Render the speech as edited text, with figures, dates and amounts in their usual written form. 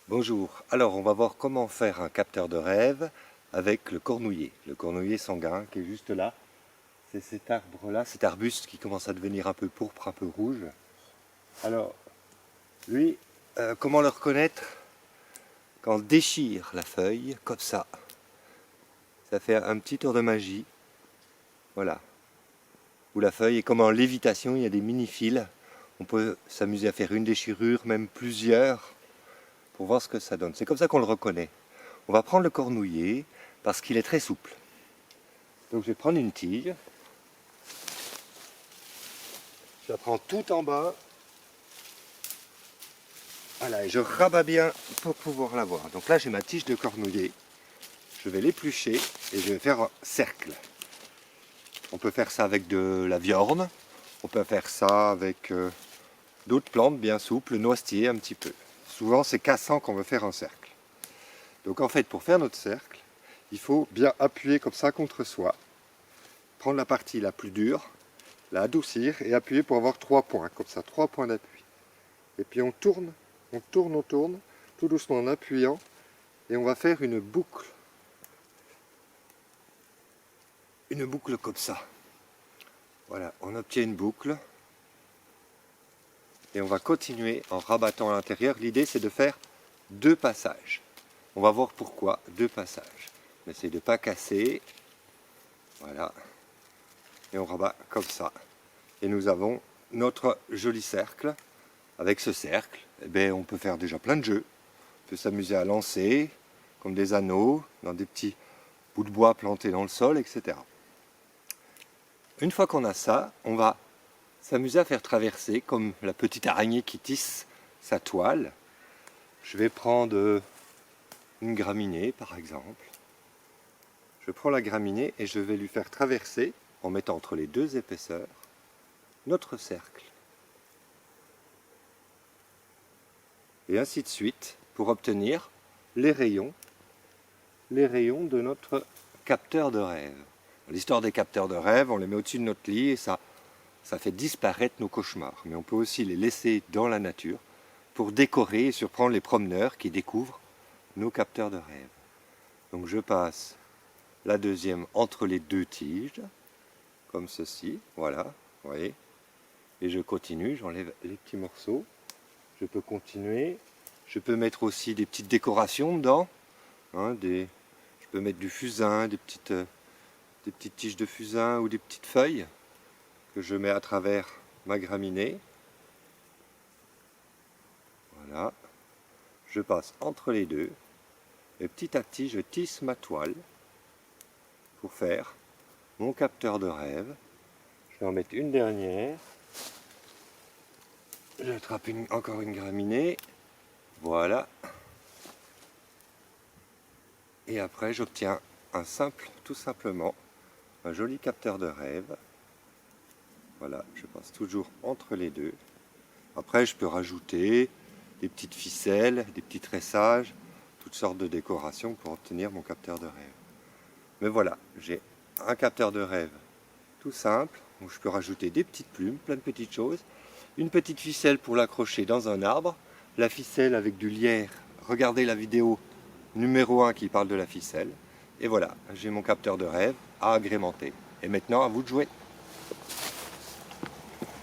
Bonjour, alors on va voir comment faire un capteur de rêve avec le cornouiller sanguin qui est juste là. C'est cet arbre-là, cet arbuste qui commence à devenir un peu pourpre, un peu rouge. Alors, lui, comment le reconnaître? Quand on déchire la feuille, comme ça fait un petit tour de magie. Voilà. Où la feuille est comme en lévitation, il y a des mini-fils. On peut s'amuser à faire une déchirure, même plusieurs, pour voir ce que ça donne. C'est comme ça qu'on le reconnaît. On va prendre le cornouiller parce qu'il est très souple. Donc je vais prendre une tige. Je la prends tout en bas. Voilà, et je rabats bien pour pouvoir la voir. Donc là j'ai ma tige de cornouiller. Je vais l'éplucher et je vais faire un cercle. On peut faire ça avec de la viorne. On peut faire ça avec d'autres plantes bien souples, le noisetier un petit peu. Souvent c'est cassant qu'on veut faire un cercle. Donc en fait pour faire notre cercle, il faut bien appuyer comme ça contre soi. Prendre la partie la plus dure, la adoucir et appuyer pour avoir 3 points, comme ça, 3 points d'appui. Et puis on tourne, tout doucement en appuyant, et on va faire une boucle. Une boucle comme ça. Voilà, on obtient une boucle. Et on va continuer en rabattant à l'intérieur. L'idée c'est de faire 2 passages. On va voir pourquoi 2 passages. On essaie de ne pas casser. Voilà. Et on rabat comme ça. Et nous avons notre joli cercle. Avec ce cercle, eh bien, on peut faire déjà plein de jeux. On peut s'amuser à lancer, comme des anneaux, dans des petits bouts de bois plantés dans le sol, etc. Une fois qu'on a ça, on va s'amuser à faire traverser, comme la petite araignée qui tisse sa toile. Je vais prendre une graminée, par exemple. Je prends la graminée et je vais lui faire traverser, en mettant entre les 2 épaisseurs, notre cercle. Et ainsi de suite, pour obtenir les rayons de notre capteur de rêve. L'histoire des capteurs de rêve, on les met au-dessus de notre lit et ça fait disparaître nos cauchemars. Mais on peut aussi les laisser dans la nature pour décorer et surprendre les promeneurs qui découvrent nos capteurs de rêve. Donc je passe la deuxième entre les 2 tiges, comme ceci, voilà, vous voyez. Et je continue, j'enlève les petits morceaux. Je peux continuer. Je peux mettre aussi des petites décorations dedans. Hein, je peux mettre du fusain, des petites tiges de fusain ou des petites feuilles que je mets à travers ma graminée. Voilà. Je passe entre les 2. Et petit à petit, je tisse ma toile pour faire mon capteur de rêve. Je vais en mettre une dernière. J'attrape encore une graminée. Voilà. Et après, j'obtiens tout simplement, un joli capteur de rêve. Voilà, je passe toujours entre les 2. Après, je peux rajouter des petites ficelles, des petits tressages, toutes sortes de décorations pour obtenir mon capteur de rêve. Mais voilà, j'ai un capteur de rêve tout simple, où je peux rajouter des petites plumes, plein de petites choses. Une petite ficelle pour l'accrocher dans un arbre. La ficelle avec du lierre. Regardez la vidéo numéro 1 qui parle de la ficelle. Et voilà, j'ai mon capteur de rêve à agrémenter. Et maintenant, à vous de jouer.